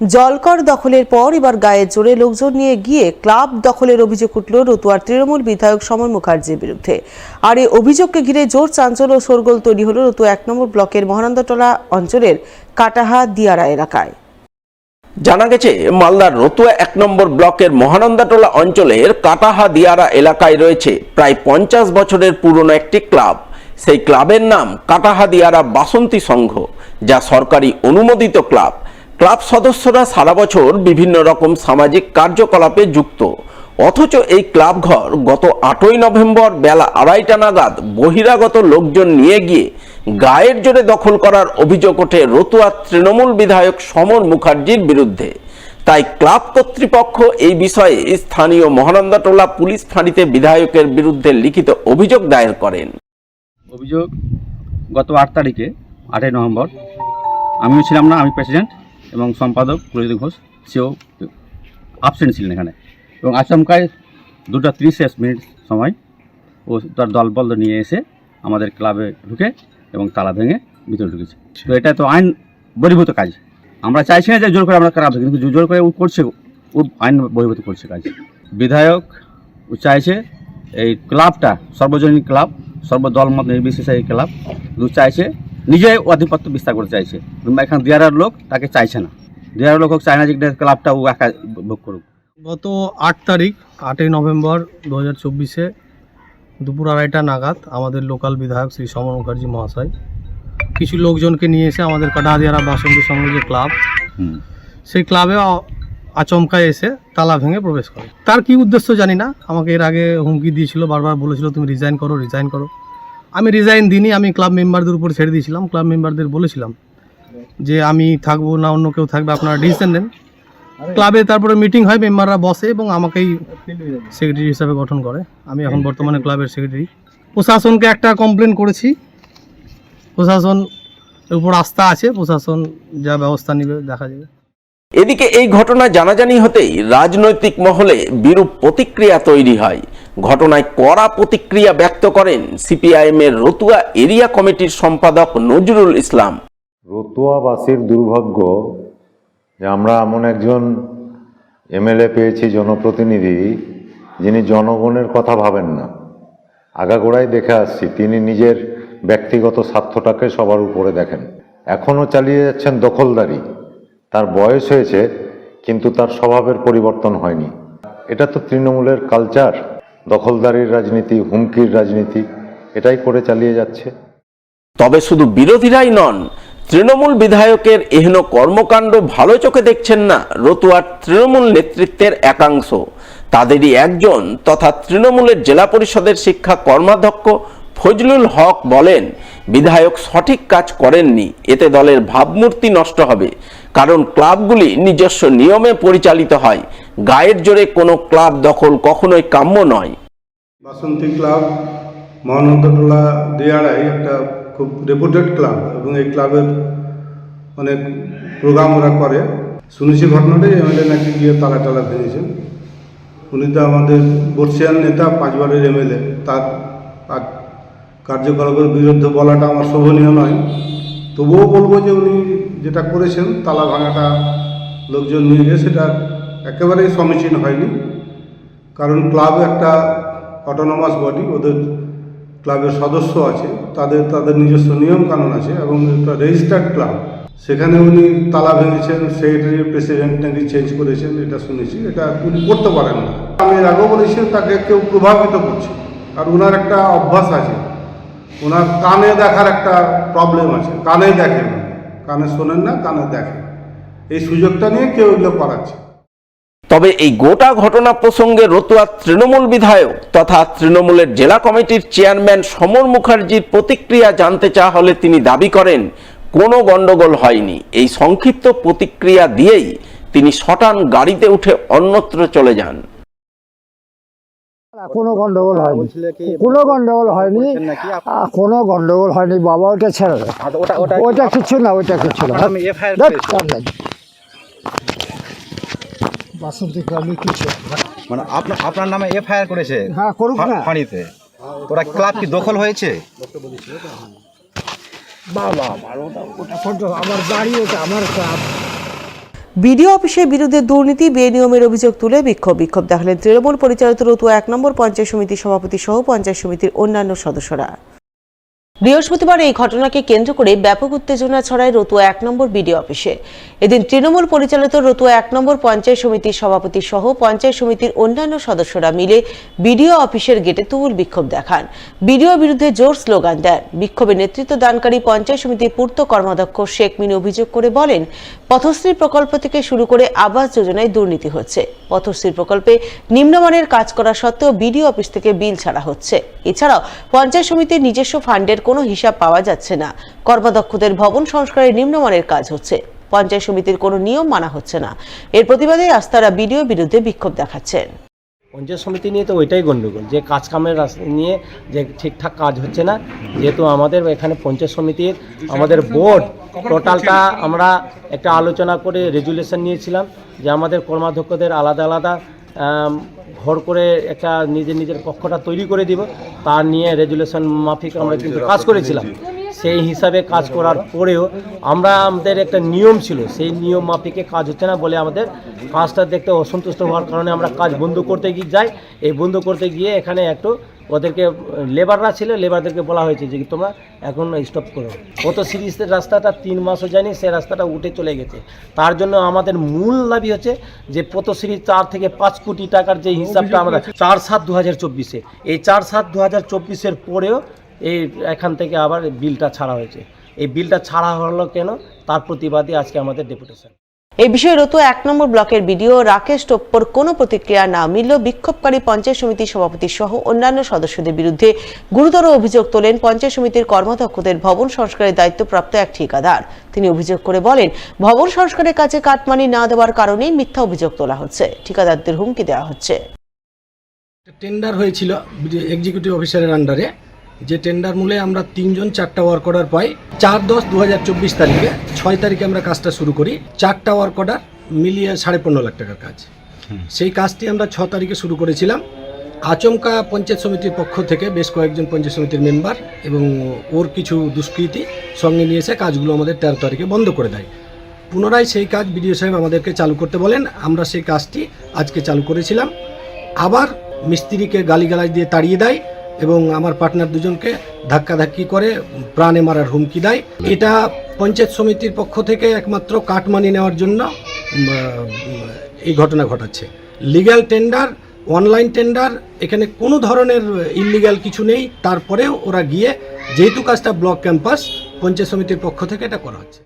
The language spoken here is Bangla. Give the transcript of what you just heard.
জলকর দখলের পর এবার গায়ের জোরে লোকজন নিয়ে গিয়ে ক্লাব দখলের অভিযোগ উঠল রতুয়ার তৃণমূল বিধায়ক সমর মুখার্জির বিরুদ্ধে। আর এই অভিযোগকে ঘিরে জোর চাঞ্চল্য ও শোরগোল তৈরি হল রতুয়া 1 নম্বর ব্লকের মহানন্দাটোলা অঞ্চলের কাটাহা দিয়ারা এলাকায়। জানা গেছে, মালদার রতুয়া 1 নম্বর ব্লকের মহানন্দাটোলা অঞ্চলের কাটাহা দিয়ারা এলাকায় রয়েছে প্রায় 50 বছরের পুরনো একটি ক্লাব। সেই ক্লাবের নাম কাটাহা দিয়ারা বাসন্তী সংঘ, যা সরকারি অনুমোদিত ক্লাব। ক্লাব সদস্যরা সারা বছর বিভিন্ন রকম সামাজিক কার্যকলাপে যুক্ত। অথচ এই ক্লাব ঘর গত 8ই নভেম্বর বেলা 2:30টা নাগাদ বহিরাগত লোকজন নিয়ে গিয়ে গায়ের জোরে দখল করার অভিযোগ ওঠে রতুয়া তৃণমূল বিধায়ক সমর মুখার্জির বিরুদ্ধে। তাই ক্লাব কর্তৃপক্ষ এই বিষয়ে স্থানীয় মহানন্দাটোলা পুলিশ ফাঁড়িতে বিধায়কের বিরুদ্ধে লিখিত অভিযোগ দায়ের করেন। অভিযোগ গত 8 তারিখে 8ই নভেম্বর আমিও ছিলাম না, আমি প্রেসিডেন্ট এবং সম্পাদক প্রজিত ঘোষ সেও অ্যাবসেন্ট ছিলেন এখানে। এবং আচমকায় 2:30 সময় ও তার দলবল নিয়ে এসে আমাদের ক্লাবে ঢুকে এবং তালা ভেঙে ভিতরে ঢুকেছে। তো এটা তো আইন বহির্ভূত কাজ। আমরা চাইছি না যে জোর করে আমরা ক্লাব, কিন্তু জোর করে ও করছে, ও আইন বহির্ভূত করছে কাজ। বিধায়ক চাইছে এই ক্লাবটা সর্বজনীন ক্লাব, সর্বদলমত নির্বিশেষে এই ক্লাব চাইছে নিজে আধিপত্য বিস্তার করতে চাইছে। এখানে দিয়ারার লোক তাকে চাইছে না, দিয়ারার লোক চায় না যে ক্লাবটা ও একা ভোগ করুক। গত 8 তারিখ 8ই নভেম্বর 2024-এ দুপুর 2:30টা নাগাদ আমাদের লোকাল বিধায়ক শ্রী সমর মুখার্জি মহাশয় কিছু লোকজনকে নিয়ে এসে আমাদের কাটাহা দিয়ারা বাসন্তী সংঘ যে ক্লাব, সেই ক্লাবে আচমকায় এসে তালা ভেঙে প্রবেশ করে। তার কি উদ্দেশ্য জানি না, আমাকে এর আগে হুমকি দিয়েছিল, বারবার বলেছিল তুমি রিজাইন করো। আমি রিজাইন দিইনি, আমি ক্লাব মেম্বারদের উপর ছেড়ে দিয়েছিলাম। ক্লাব মেম্বারদের বলেছিলাম যে আমি থাকবো না, অন্য কেউ থাকবে, আপনারা ডিসিশন নেন। ক্লাবে তারপরে মিটিং হয়, মেম্বাররা বসে এবং আমাকেই সেক্রেটারি হিসাবে গঠন করে। আমি এখন বর্তমানে ক্লাবের সেক্রেটারি। প্রশাসনকে একটা কমপ্লেন করেছি, প্রশাসন উপর আস্থা আছে, প্রশাসন যা ব্যবস্থা নেবে দেখা যাবে। এদিকে এই ঘটনা জানাজানি হতেই রাজনৈতিক মহলে বিরূপ প্রতিক্রিয়া তৈরি হয়। ঘটনায় কড়া প্রতিক্রিয়া ব্যক্ত করেন সিপিআইএম-এর রতুয়া এরিয়া কমিটির সম্পাদক নজরুল ইসলাম। রতুয়াবাসীর দুর্ভাগ্য যে আমরা এমন একজন এমএলএ পেয়েছি, জনপ্রতিনিধি, যিনি জনগণের কথা ভাবেন না। আগাগোড়াই দেখে আসছি তিনি নিজের ব্যক্তিগত স্বার্থটাকে সবার উপরে দেখেন। এখনও চালিয়ে যাচ্ছেন দখলদারি। তার বয়স হয়েছে কিন্তু তার স্বভাবের পরিবর্তন হয়নি। এটা তো তৃণমূলের কালচার, দখলদারির রাজনীতি, হুমকির রাজনীতি, এটাই করে চালিয়ে যাচ্ছে। তবে শুধু বিরোধীরাই নন, তৃণমূল বিধায়কের এহেন কর্মকাণ্ড ভালো চোখে দেখছেন না রতুয়ার তৃণমূল নেতৃত্বের একাংশ। তাদেরই একজন তথা তৃণমূলের জেলা পরিষদের শিক্ষা কর্মাধ্যক্ষ ফজলুল হক বলেন, বিধায়ক সঠিক কাজ করেননি, এতে দলের ভাবমূর্তি নষ্ট হবে। কারণ ক্লাবগুলি নিজস্ব নিয়মে পরিচালিত হয়, গায়ের জোরে কোনো ক্লাব দখল কখনোই কাম্য নয়। বাসন্তী ক্লাব মহানন্দাটোলা দিয়ারায় একটা খুব রেপুটেড ক্লাব এবং এই ক্লাবের অনেক প্রোগ্রাম ওরা করে। শুনেছি ঘটনাটাই এমএলএ নাকি গিয়ে তালা ভেঙেছেন। উনি তো আমাদের বর্ষিয়ান নেতা, 5 বারের এমএলএ, তার কার্যকলাপের বিরুদ্ধে বলাটা আমার শোভনীয় নয়। তবুও বলবো যে উনি যেটা করেছেন, তালা ভাঙাটা লোকজন নিয়ে গিয়ে, সেটা একেবারেই সমীচীন হয়নি। কারণ ক্লাব একটা অটোনমাস বডি, ওদের ক্লাবের সদস্য আছে, তাদের নিজস্ব নিয়ম কানুন আছে এবং একটা রেজিস্টার্ড ক্লাব। সেখানে উনি তালা ভেঙেছেন, সেক্রেটারি প্রেসিডেন্ট নাকি চেঞ্জ করেছেন, এটা শুনেছি। এটা উনি করতে পারেন না। আমি এর আগেও বলেছি তাকে কেউ প্রভাবিত করছে। আর ওনার একটা অভ্যাস আছে, ওনার কানে দেখার একটা প্রবলেম আছে। কানে দেখেন, কানে শোনেন না, কানে দেখেন। এই সুযোগটা নিয়ে কেউ এগুলো করাচ্ছে। তবে এই গোটা ঘটনা প্রসঙ্গে রতুয়া তৃণমূল বিধায়ক তথা তৃণমূলের জেলা কমিটির চেয়ারম্যান সমর মুখার্জির প্রতিক্রিয়া জানতে চাওয়া হলে তিনি দাবি করেন কোনো গন্ডগোল হয়নি। এই সংক্ষিপ্ত প্রতিক্রিয়া দিয়েই তিনি শটান গাড়িতে উঠে অন্যত্র চলে যান। কোনো গন্ডগোল হয়নি, বাবা, ওটা ছেড়ে দেয়। ওটা কিছু না। বাসন্তী ক্লাবে কিছু মানে আপনার নামে এফআইআর করেছে? হ্যাঁ, করুক না। ফাঁড়িতে ওরা ক্লাব কি দখল হয়েছে? বাবা, ওটা আমার বাড়ি, ওটা আমার ক্লাব। বিডিও অফিসের বিরুদ্ধে দুর্নীতি বেনিয়মের অভিযোগ তুলে বিক্ষোভ দেখালেন তৃণমূল পরিচালিত রতুয়া 1 নম্বর পঞ্চায়েত সমিতির সভাপতি সহ পঞ্চায়েত সমিতির অন্যান্য সদস্যরা। বৃহস্পতিবার এই ঘটনাকে কেন্দ্র করে ব্যাপক উত্তেজনা ছড়ায় রতুয়া 1 নম্বর বিডিও অফিসে। এদিন তৃণমূল পরিচালিত রতুয়া 1 নম্বর পঞ্চায়েত সমিতির সভাপতি সহ পঞ্চায়েত সমিতির অন্যান্য সদস্যরা মিলে বিডিও অফিসের গেটে তুমুল বিক্ষোভ দেখান। বিডিও বিরুদ্ধে জোর স্লোগান দেন। বিক্ষোভে নেতৃত্ব দানকারী পঞ্চায়েত সমিতির পূর্ত কর্মাধ্যক্ষ শেখ মিনু অভিযোগ করে বলেন, পথশ্রী প্রকল্প থেকে শুরু করে আবাস যোজনায় দুর্নীতি হচ্ছে। পথশ্রী প্রকল্পে নিম্নমানের কাজ করা সত্ত্বেও বিডিও অফিস থেকে বিল ছাড়া হচ্ছে। এছাড়াও পঞ্চায়েত সমিতির নিজস্ব ফান্ডের কোনো হিসাব পাওয়া যাচ্ছে না। কর্মাধ্যক্ষদের ভবন সংস্কারের নিম্নমানের কাজ হচ্ছে। পঞ্চায়েত সমিতির কোনো নিয়ম মানা হচ্ছে না। এর প্রতিবাদে আজ তারা বিডিও বিরুদ্ধে বিক্ষোভ দেখাচ্ছেন। পঞ্চায়েত সমিতি নিয়ে তো ওইটাই গণ্ডগোল, যে কাজ কামের নিয়ে যে ঠিকঠাক কাজ হচ্ছে না। যেহেতু আমাদের এখানে পঞ্চায়েত সমিতির আমাদের বোর্ড টোটালটা আমরা একটা আলোচনা করে রেজুলেশন নিয়েছিলাম যে আমাদের কর্মাধ্যক্ষদের আলাদা আলাদা ঘর করে একটা নিজের পক্ষটা তৈরি করে দিব। তার নিয়ে রেজুলেশন মাফিক আমরা কিন্তু কাজ করেছিলাম। সেই হিসাবে কাজ করার পরেও আমাদের একটা নিয়ম ছিল, সেই নিয়ম মাফিকে কাজ হচ্ছে না বলে আমাদের কাজটা দেখতে অসন্তুষ্ট হওয়ার কারণে আমরা কাজ বন্ধ করতে যাই। এই বন্ধ করতে গিয়ে এখানে একটু ওদেরকে লেবাররা ছিল, লেবারদেরকে বলা হয়েছে যে তোমরা এখন স্টপ করো। কত সিরিজের রাস্তাটা 3 মাসও যায়নি, সেই রাস্তাটা উঠে চলে গেছে। তার জন্য আমাদের মূল দাবি হচ্ছে যে পথশ্রী 4 থেকে 5 কোটি টাকার যে হিসাবটা আমরা 4/7/2024-এ, এই 4/7/2024-এর পরেও এই এখান থেকে আবার বিলটা ছাড়া হয়েছে। এই বিলটা ছাড়া হলো কেন, তার প্রতিবাদে আজকে আমাদের ডেপুটেশন। এই বিষয়ে রতুয়া 1 নম্বর ব্লকের বিডিও রাকেশ টোপ্পর কোনো প্রতিক্রিয়া না মিললেও বিক্ষোভকারী পঞ্চায়েত সমিতির সভাপতি সহ অন্যান্য সদস্যদের বিরুদ্ধে গুরুতর অভিযোগ তোলেন পঞ্চায়েত সমিতির কর্মাধ্যক্ষদের ভবন সংস্কারের দায়িত্বপ্রাপ্ত এক ঠিকাদার। তিনি অভিযোগ করে বলেন, ভবন সংস্কারের কাজে কাটমানি না দেওয়ার কারণেই মিথ্যা অভিযোগ তোলা হচ্ছে। ঠিকাদারদের হুমকি দেওয়া হচ্ছে। টেন্ডার হয়েছিল এক্সিকিউটিভ অফিসারের আন্ডারে, যে টেন্ডার মূলে আমরা 3 জন 4টা ওয়ার্ক অর্ডার পাই। 4/10/2024 তারিখে 6 তারিখে আমরা কাজটা শুরু করি। 4টা ওয়ার্ক অর্ডার মিলিয়ে 15.5 লাখ টাকার কাজ। সেই কাজটি আমরা 6 তারিখে শুরু করেছিলাম। আচমকা পঞ্চায়েত সমিতির পক্ষ থেকে বেশ কয়েকজন পঞ্চায়েত সমিতির মেম্বার এবং ওর কিছু দুষ্কৃতী সঙ্গে নিয়ে এসে কাজগুলো আমাদের 13 তারিখে বন্ধ করে দেয়। পুনরায় সেই কাজ বিডিও সাহেব আমাদেরকে চালু করতে বলেন। আমরা সেই কাজটি আজকে চালু করেছিলাম। আবার মিস্ত্রিকে গালিগালাজ দিয়ে তাড়িয়ে দেয় এবং আমার পার্টনার দুজনকে ধাক্কাধাক্কি করে প্রাণে মারার হুমকি দেয়। এটা পঞ্চায়েত সমিতির পক্ষ থেকে একমাত্র কাটমানি নেওয়ার জন্য এই ঘটনা ঘটাচ্ছে। লিগ্যাল টেন্ডার, অনলাইন টেন্ডার, এখানে কোনো ধরনের ইলিগ্যাল কিছু নেই। তারপরেও ওরা গিয়ে, যেহেতু কাজটা ব্লক ক্যাম্পাস, পঞ্চায়েত সমিতির পক্ষ থেকে এটা করা হচ্ছে।